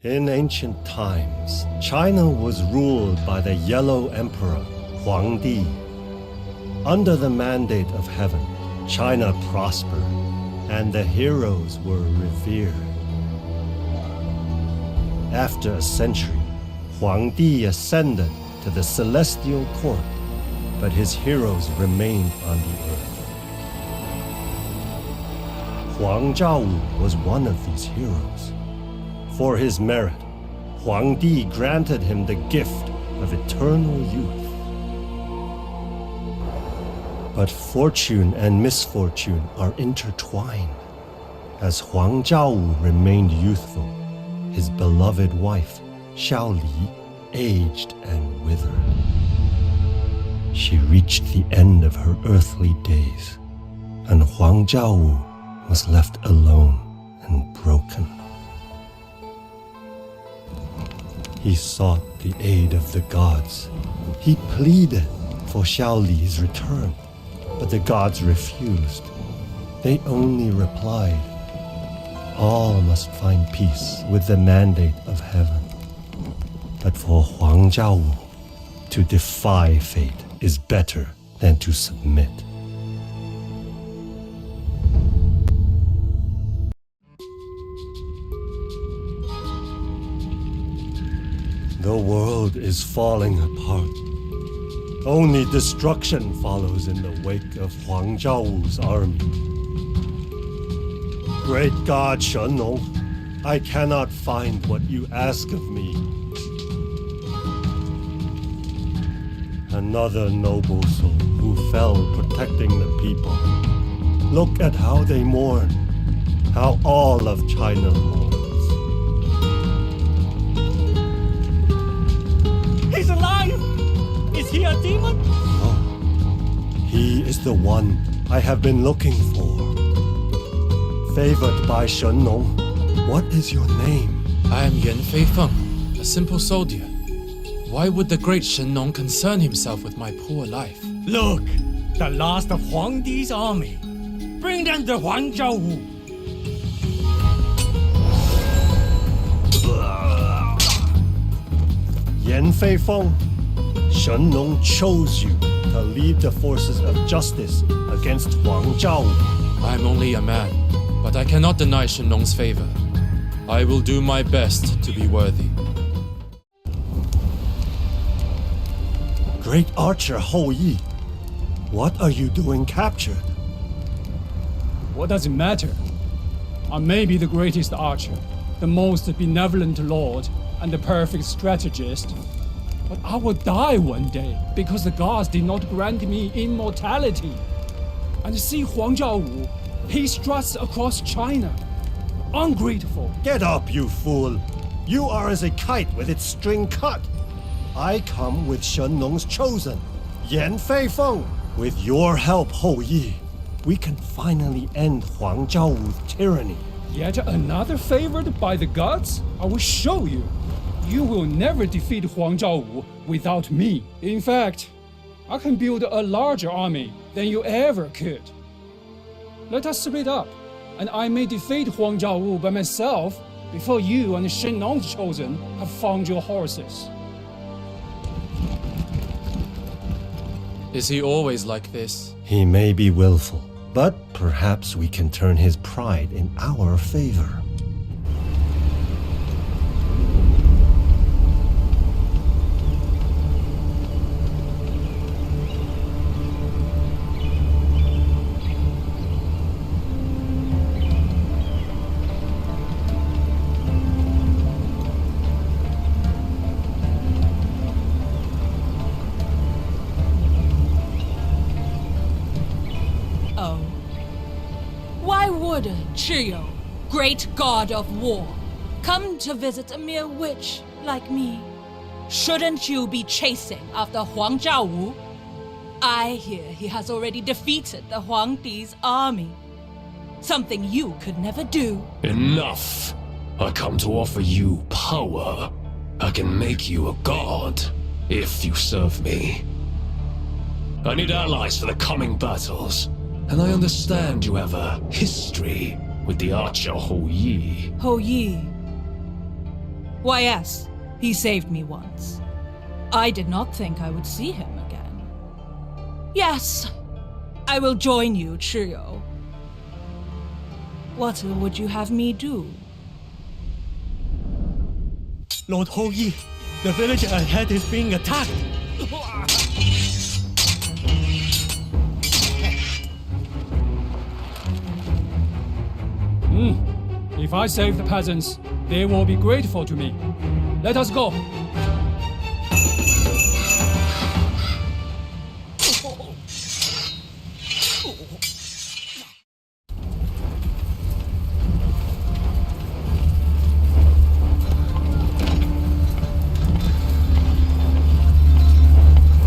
In ancient times, China was ruled by the Yellow Emperor, Huangdi. Under the mandate of heaven, China prospered, and the heroes were revered. After a century, Huangdi ascended to the celestial court, but his heroes remained on the earth. Huang Zhaowu was one of these heroes. For his merit, Huangdi granted him the gift of eternal youth. But fortune and misfortune are intertwined. As Huang Zhaowu remained youthful, his beloved wife, Xiao Li, aged and withered. She reached the end of her earthly days, and Huang Zhaowu was left alone and broken. He sought the aid of the gods. He pleaded for Xiao Li's return, but the gods refused. They only replied, "All must find peace with the mandate of heaven." But for Huang Zhaowu, to defy fate is better than to submit. The world is falling apart. Only destruction follows in the wake of Huang Zhaowu's army. Great God Shenong, I cannot find what you ask of me. Another noble soul who fell protecting the people. Look at how they mourn, how all of China mourns. He's alive! Is he a demon? No. He is the one I have been looking for. Favored by Shenong, what is your name? I am Yuan Feifeng, a simple soldier. Why would the great Shenong concern himself with my poor life? Look, the last of Huangdi's army. Bring them to Huang Zhaowu. Yan Feifeng, Shenong chose you to lead the forces of justice against Huang Zhaowu. I am only a man, but I cannot deny Shenong's favor. I will do my best to be worthy. Great archer Hou Yi, what are you doing captured? What does it matter? I may be the greatest archer, the most benevolent lord, and the perfect strategist, but I will die one day because the gods did not grant me immortality. And see Huang Zhaowu, he struts across China. Ungrateful. Get up, you fool! You are as a kite with its string cut. I come with Shenong's chosen, Yan Feifeng. With your help, Hou Yi, we can finally end Huang Zhaowu's tyranny. Yet another favored by the gods? I will show you. You will never defeat Huang Zhaowu without me. In fact, I can build a larger army than you ever could. Let us split up, and I may defeat Huang Zhaowu by myself before you and Shenong's chosen have found your horses. Is he always like this? He may be willful, but perhaps we can turn his pride in our favor. Why would Chiyo, great god of war, come to visit a mere witch like me? Shouldn't you be chasing after Huang Zhaowu? I hear he has already defeated the Huangdi's army. Something you could never do. Enough! I come to offer you power. I can make you a god, if you serve me. I need allies for the coming battles. And I understand you have a history with the archer Hou Yi. Hou Yi. Why, yes, he saved me once. I did not think I would see him again. Yes, I will join you, Chiyo. What would you have me do? Lord Hou Yi, the village ahead is being attacked. If I save the peasants, they will be grateful to me. Let us go.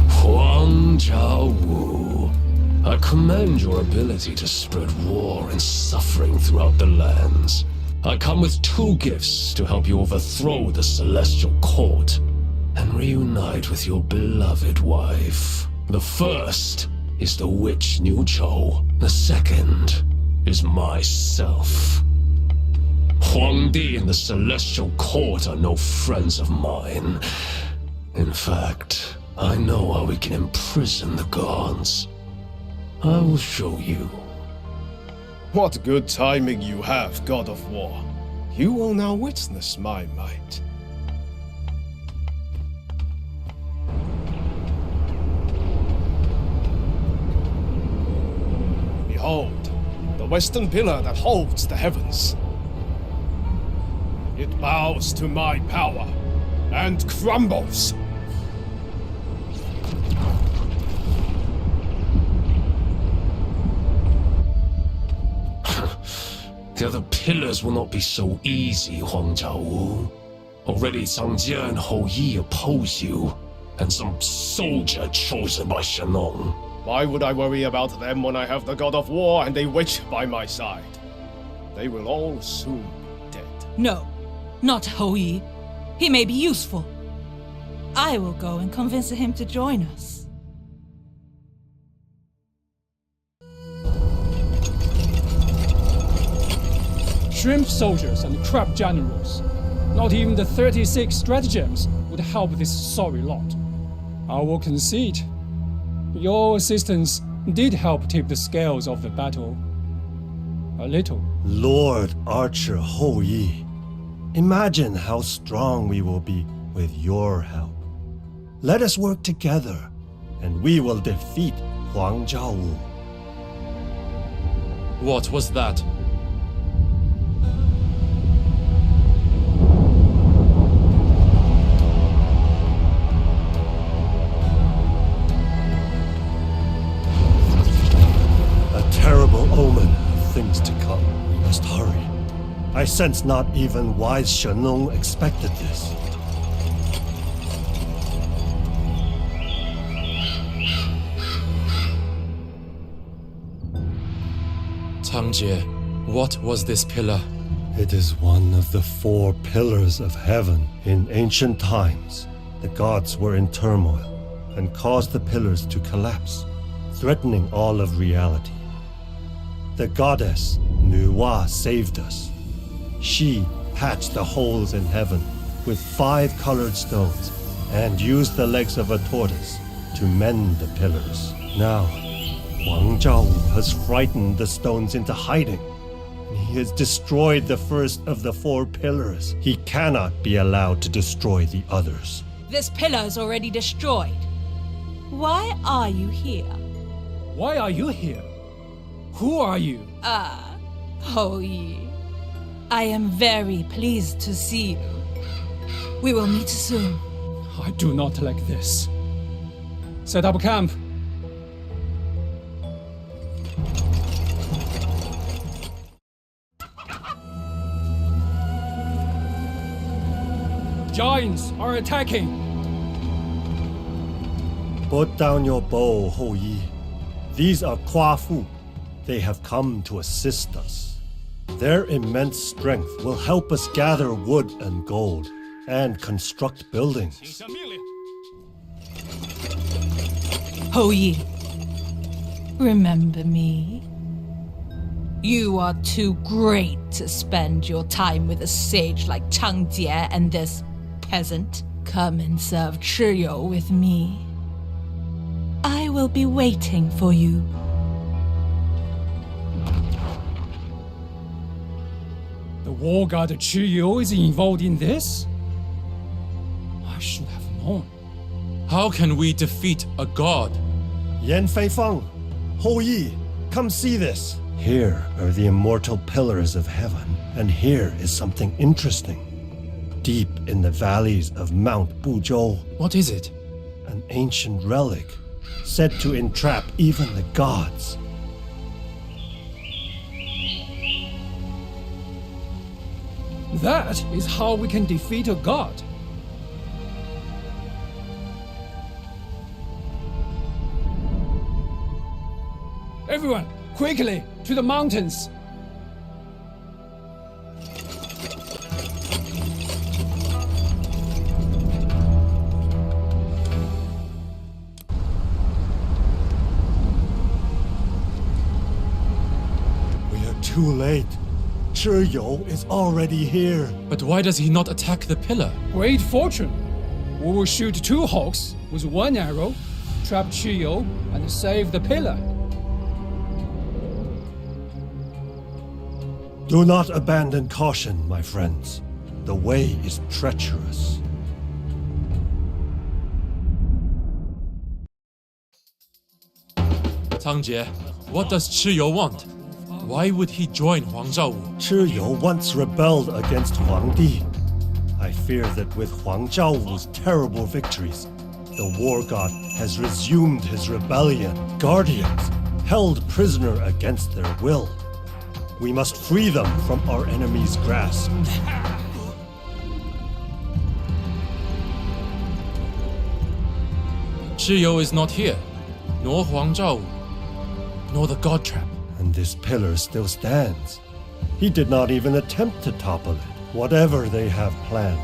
黄昭武, I commend your ability to spread war and suffering throughout the lands. I come with 2 gifts to help you overthrow the Celestial Court and reunite with your beloved wife. The first is the witch Niu Chou. The second is myself. Huangdi and the Celestial Court are no friends of mine. In fact, I know how we can imprison the gods. I will show you. What good timing you have, God of War. You will now witness my might. Behold, the western pillar that holds the heavens. It bows to my power and crumbles. The other pillars will not be so easy, Huang Zhaowu. Already Zhang Jie and Hou Yi oppose you, and some soldier chosen by Shenong. Why would I worry about them when I have the God of War and a witch by my side? They will all soon be dead. No, not Hou Yi. He may be useful. I will go and convince him to join us. Shrimp soldiers and crab generals. Not even the 36 stratagems would help this sorry lot. I will concede. Your assistance did help tip the scales of the battle. A little. Lord Archer Hou Yi, imagine how strong we will be with your help. Let us work together, and we will defeat Huang Zhaowu. What was that? Terrible omen of things to come. We must hurry. I sense not even wise Shenong expected this. Changjie, what was this pillar? It is one of the 4 pillars of heaven. In ancient times, the gods were in turmoil and caused the pillars to collapse, threatening all of reality. The goddess Nuwa saved us. She patched the holes in heaven with 5 colored stones and used the legs of a tortoise to mend the pillars. Now, Huang Zhaowu has frightened the stones into hiding. He has destroyed the first of the 4 pillars. He cannot be allowed to destroy the others. This pillar is already destroyed. Why are you here? Why are you here? Who are you? Hou Yi. I am very pleased to see you. We will meet soon. I do not like this. Set up camp. Giants are attacking. Put down your bow, Hou Yi. These are Kuafu. They have come to assist us. Their immense strength will help us gather wood and gold and construct buildings. Hou Yi, remember me? You are too great to spend your time with a sage like Changjie and this peasant. Come and serve Chiyo with me. I will be waiting for you. The war god Chiyo is involved in this? I should have known. How can we defeat a god? Yan Feifeng, Hou Yi, come see this. Here are the immortal pillars of heaven, and here is something interesting. Deep in the valleys of Mount Buzhou, What is it? an ancient relic said to entrap even the gods. That is how we can defeat a god. Everyone, quickly, to the mountains! We are too late. Chiyo is already here. But why does he not attack the pillar? Great fortune! We will shoot 2 hawks with 1 arrow, trap Chiyo, and save the pillar. Do not abandon caution, my friends. The way is treacherous. Tangjie, what does Chiyo want? Why would he join Huang Zhaowu? Chiyo once rebelled against Huangdi. I fear that with Huang Zhaowu's terrible victories, the war god has resumed his rebellion. Guardians, held prisoner against their will. We must free them from our enemy's grasp. Chiyo is not here, nor Huang Zhaowu, nor the god trap. And this pillar still stands. He did not even attempt to topple it. Whatever they have planned,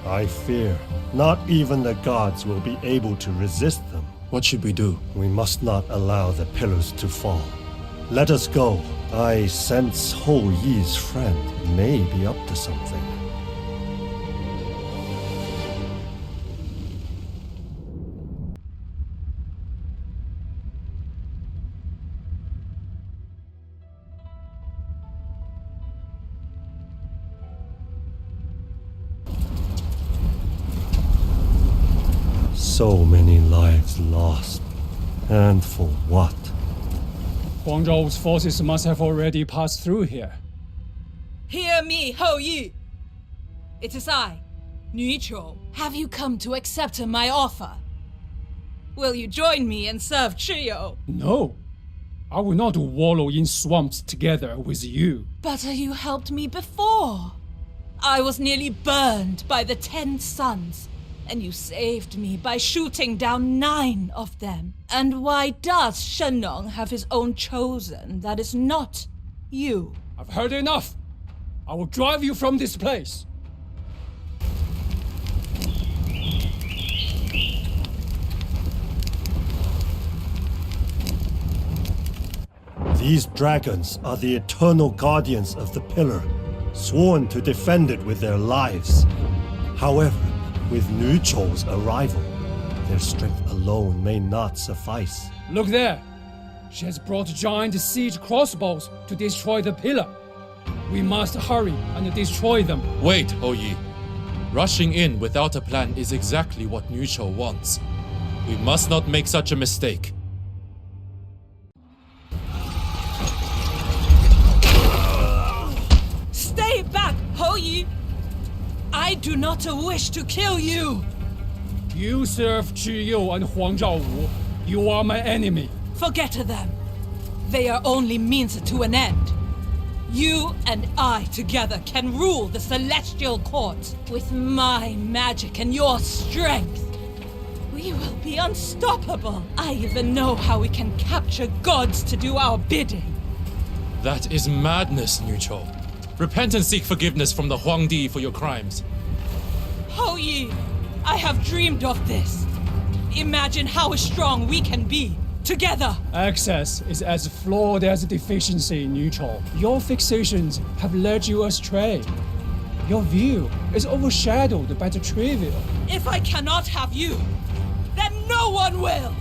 I fear not even the gods will be able to resist them. What should we do? We must not allow the pillars to fall. Let us go. I sense Hou Yi's friend may be up to something. So many lives lost. And for what? Huang Zhao's forces must have already passed through here. Hear me, Hou Yi! It is I, Nicho. Have you come to accept my offer? Will you join me and serve Chiyo? No, I will not wallow in swamps together with you. But you helped me before. I was nearly burned by the 10 suns, and you saved me by shooting down 9 of them. And why does Shenong have his own chosen that is not you? I've heard enough. I will drive you from this place. These dragons are the eternal guardians of the pillar, sworn to defend it with their lives. However, with Nicho's arrival, their strength alone may not suffice. Look there. She has brought giant siege crossbows to destroy the pillar. We must hurry and destroy them. Wait, Hou Yi. Rushing in without a plan is exactly what Nicho wants. We must not make such a mistake. Stay back, Hou Yi! I do not wish to kill you! You serve Chiyo and Huang Zhaowu. You are my enemy. Forget them. They are only means to an end. You and I together can rule the celestial court. With my magic and your strength, we will be unstoppable. I even know how we can capture gods to do our bidding. That is madness, Nicho. Repent and seek forgiveness from the Huangdi for your crimes. Hou Yi, I have dreamed of this. Imagine how strong we can be together. Excess is as flawed as deficiency, Nicho. Your fixations have led you astray. Your view is overshadowed by the trivial. If I cannot have you, then no one will!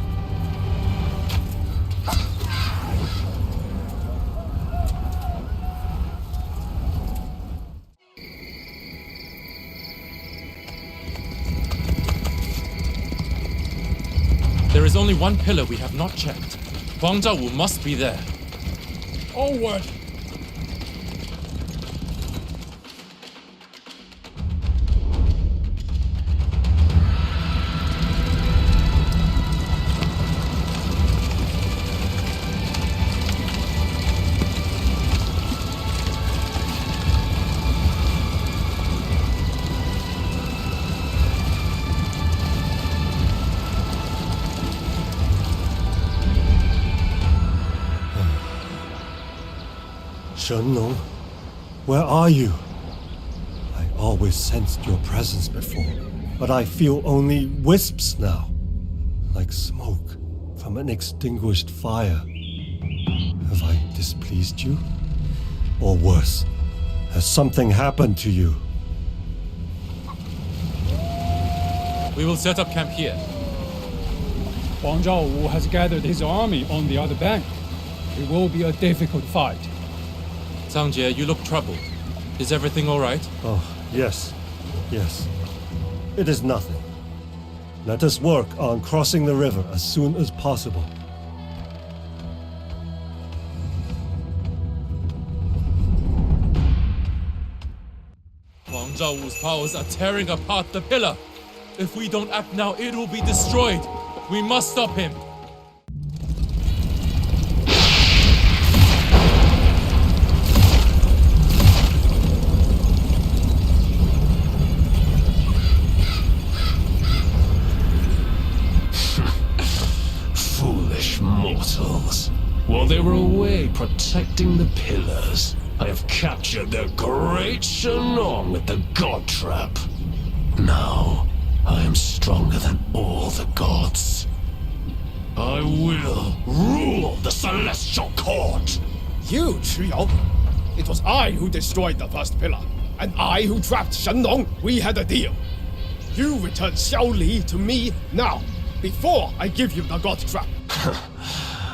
There is only one pillar we have not checked. Huang Zhaowu must be there. Onward! Shen-Nong, where are you? I always sensed your presence before, but I feel only wisps now, like smoke from an extinguished fire. Have I displeased you? Or worse, has something happened to you? We will set up camp here. Huang Zhaowu has gathered his army on the other bank. It will be a difficult fight. Zhang Jie, you look troubled. Is everything all right? Oh, yes. Yes. It is nothing. Let us work on crossing the river as soon as possible. Huang Zhaowu's powers are tearing apart the pillar. If we don't act now, it will be destroyed. We must stop him. Foolish mortals. While they were away protecting the pillars, I have captured the great Shen-Nong with the God Trap. Now, I am stronger than all the gods. I will rule the Celestial Court! You, Chiyao! It was I who destroyed the first pillar, and I who trapped Shen-Nong. We had a deal. You return Xiao Li to me now, before I give you the God Trap.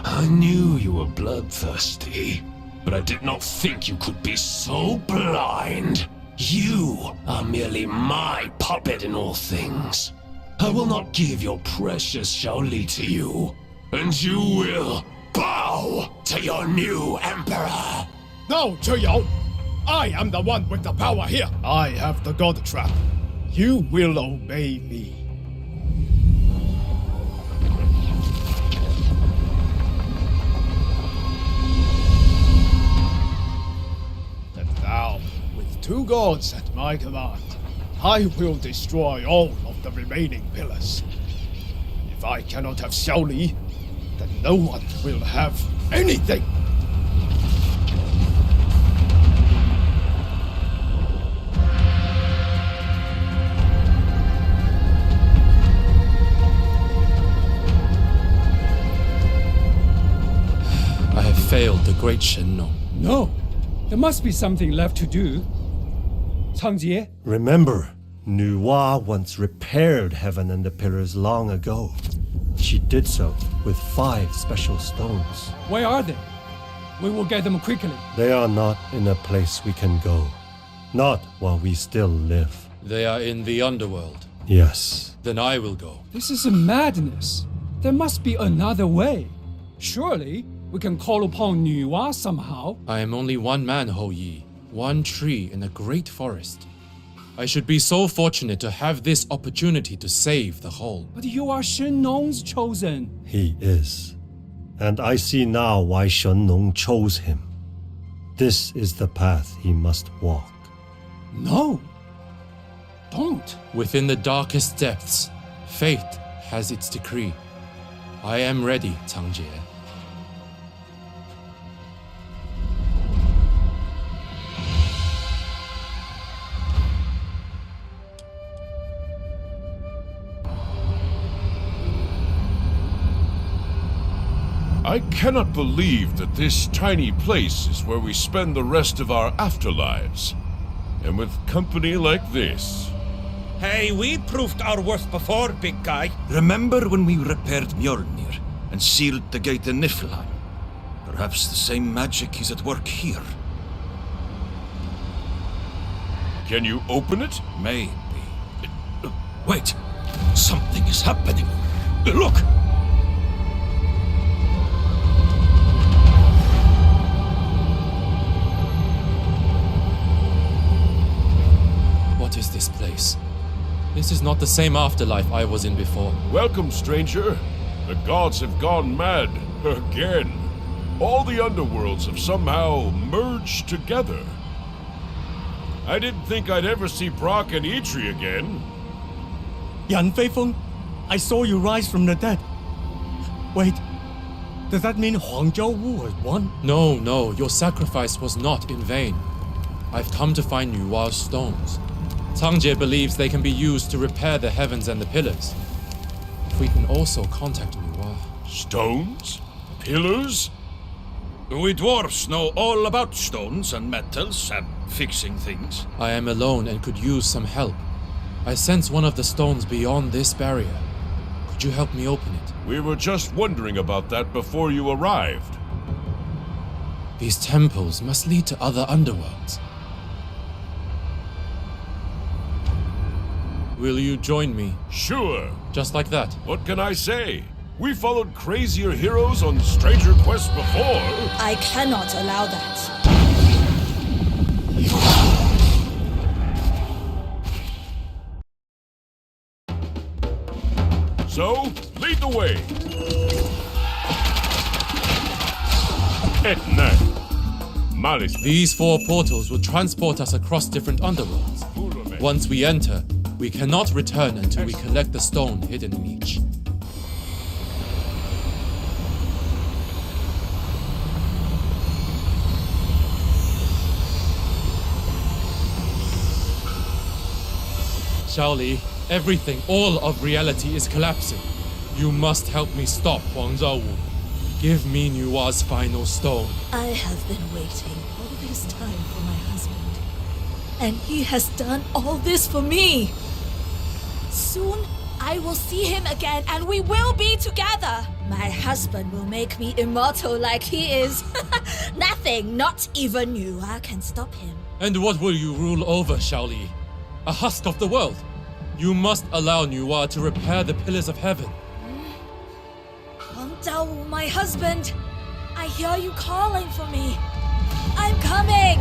I knew you were bloodthirsty, but I did not think you could be so blind. You are merely my puppet in all things. I will not give your precious Xiao Li to you, and you will bow to your new emperor. No, Chiyao! I am the one with the power here. I have the God Trap. You will obey me. Now, with two gods at my command, I will destroy all of the remaining pillars. If I cannot have Xiao Li, then no one will have anything! I have failed the great Shen-Nong. No, there must be something left to do. Chang Jie, Remember, Nuwa once repaired heaven and the pillars long ago. She did so with 5 special stones. where are they? We will get them quickly. They are not in a place we can go. Not while we still live. They are in the underworld. Yes. Then I will go. This is a madness. There must be another way. Surely, we can call upon Nuwa somehow. I am only one man, Hou Yi. One tree in a great forest. I should be so fortunate to have this opportunity to save the whole. But you are Shen-Nong's chosen. He is. And I see now why Shen-Nong chose him. This is the path he must walk. No. Don't. Within the darkest depths, fate has its decree. I am ready, Chang Jie. I cannot believe that this tiny place is where we spend the rest of our afterlives. And with company like this. Hey, we proved our worth before, big guy. Remember when we repaired Mjolnir and sealed the gate in Niflheim? Perhaps the same magic is at work here. Can you open it? Maybe. Wait! Something is happening! Look! What is this place? This is not the same afterlife I was in before. Welcome, stranger. The gods have gone mad. Again. All the underworlds have somehow merged together. I didn't think I'd ever see Brock and Eitri again. Yan Feifeng, I saw you rise from the dead. Wait, does that mean Huang Zhaowu has won? No, your sacrifice was not in vain. I've come to find Nuwa's stones. Cangjie believes they can be used to repair the heavens and the pillars. If we can also contact Nuwa. Stones? Pillars? We dwarfs know all about stones and metals and fixing things. I am alone and could use some help. I sense one of the stones beyond this barrier. Could you help me open it? We were just wondering about that before you arrived. These temples must lead to other underworlds. Will you join me? Sure. Just like that. What can I say? We followed crazier heroes on stranger quests before. I cannot allow that. So, lead the way. Malice. These 4 portals will transport us across different underworlds. Once we enter, we cannot return until we collect the stone hidden in each. Xiaoli, everything, all of reality is collapsing. You must help me stop Huang Zhaowu. Give me Nuwa's final stone. I have been waiting all this time for my husband. And he has done all this for me. Soon, I will see him again and we will be together. My husband will make me immortal like he is. Nothing, not even Nuwa, can stop him. And what will you rule over, Xiaoli? A husk of the world. You must allow Nuwa to repair the pillars of heaven. Huang Zhaowu, my husband, I hear you calling for me. I'm coming!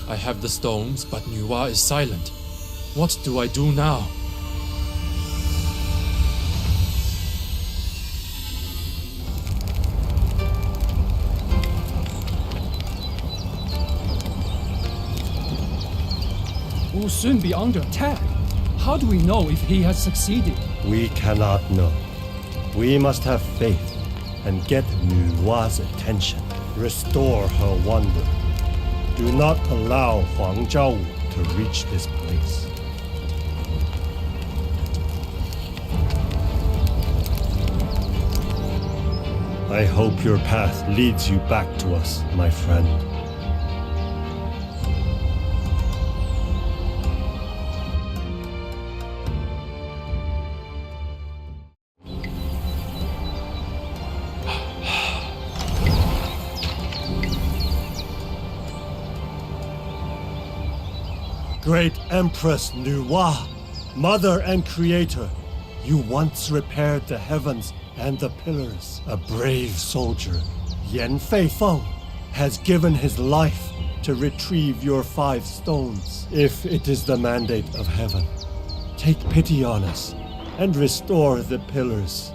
I have the stones, but Nuwa is silent. What do I do now? We'll soon be under attack. How do we know if he has succeeded? We cannot know. We must have faith and get Nuwa's attention. Restore her wonder. Do not allow Huang Zhaowu to reach this place. I hope your path leads you back to us, my friend. Great Empress Nuwa, Mother and Creator, you once repaired the heavens and the pillars. A brave soldier, Yan Feifeng, has given his life to retrieve your 5 stones. If it is the mandate of heaven, take pity on us and restore the pillars.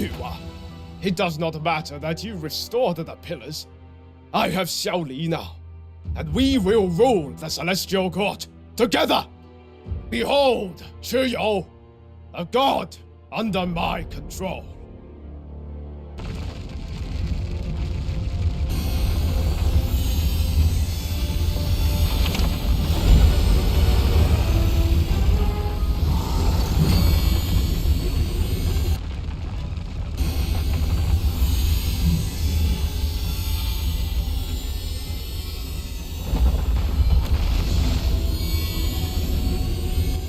Nuwa. It does not matter that you restored the pillars. I have Xiaoli now, and we will rule the Celestial Court together. Behold, Chiyo, a god under my control.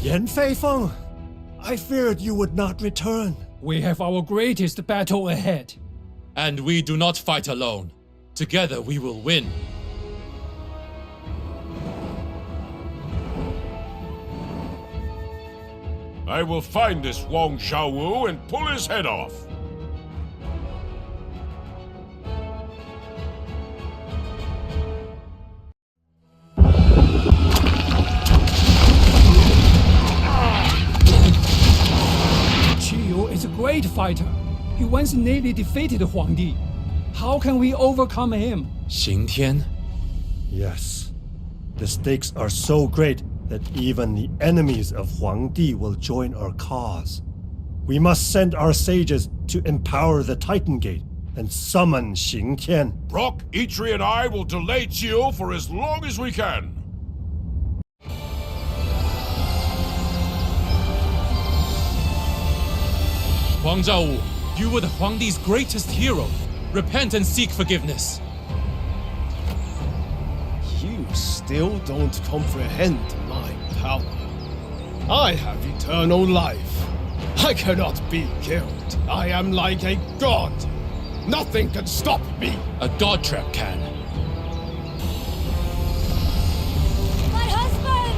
Yan Feifeng, I feared you would not return. We have our greatest battle ahead. And we do not fight alone. Together we will win. I will find this Wang Xiaowu and pull his head off. Chiyo is a great fighter. He once nearly defeated Huangdi. How can we overcome him? Xing Tian? Yes. The stakes are so great that even the enemies of Huangdi will join our cause. We must send our sages to empower the Titan Gate and summon Xing Tian. Brock, Eitri, and I will delay Chiyo for as long as we can. Huang Zhaowu, you were the Huangdi's greatest hero. Repent and seek forgiveness. You still don't comprehend my power. I have eternal life. I cannot be killed. I am like a god. Nothing can stop me. A god trap can. My husband!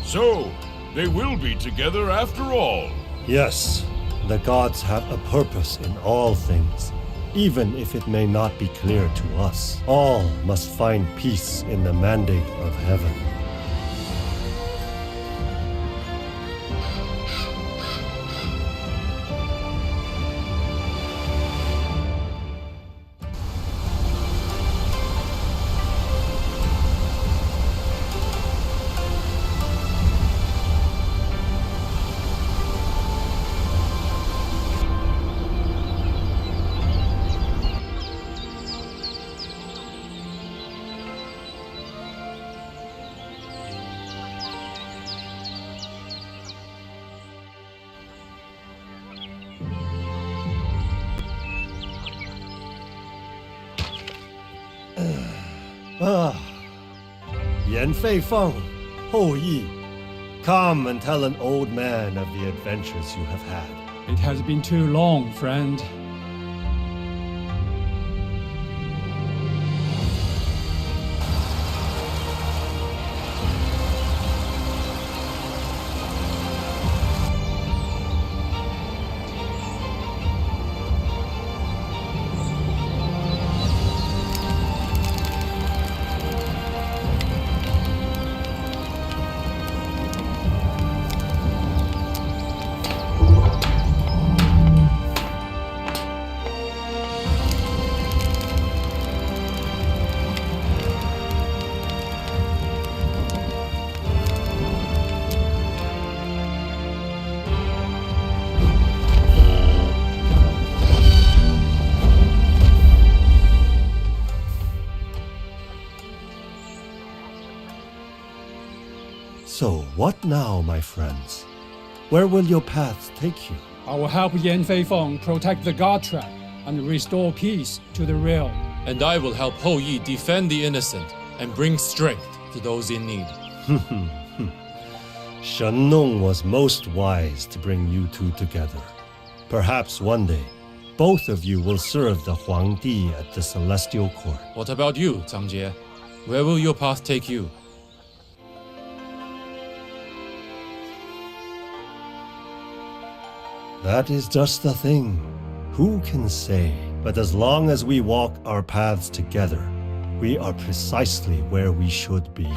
So, they will be together after all. Yes, the gods have a purpose in all things, even if it may not be clear to us. All must find peace in the mandate of heaven. Yan Feifeng, Hou Yi, come and tell an old man of the adventures you have had. It has been too long, friend. So, what now, my friends? Where will your paths take you? I will help Yan Feifeng protect the god trap and restore peace to the realm. And I will help Hou Yi defend the innocent and bring strength to those in need. Shen Nong was most wise to bring you two together. Perhaps one day, both of you will serve the Huangdi at the Celestial Court. What about you, Zhang Jie? Where will your path take you? That is just the thing. Who can say? But as long as we walk our paths together, we are precisely where we should be.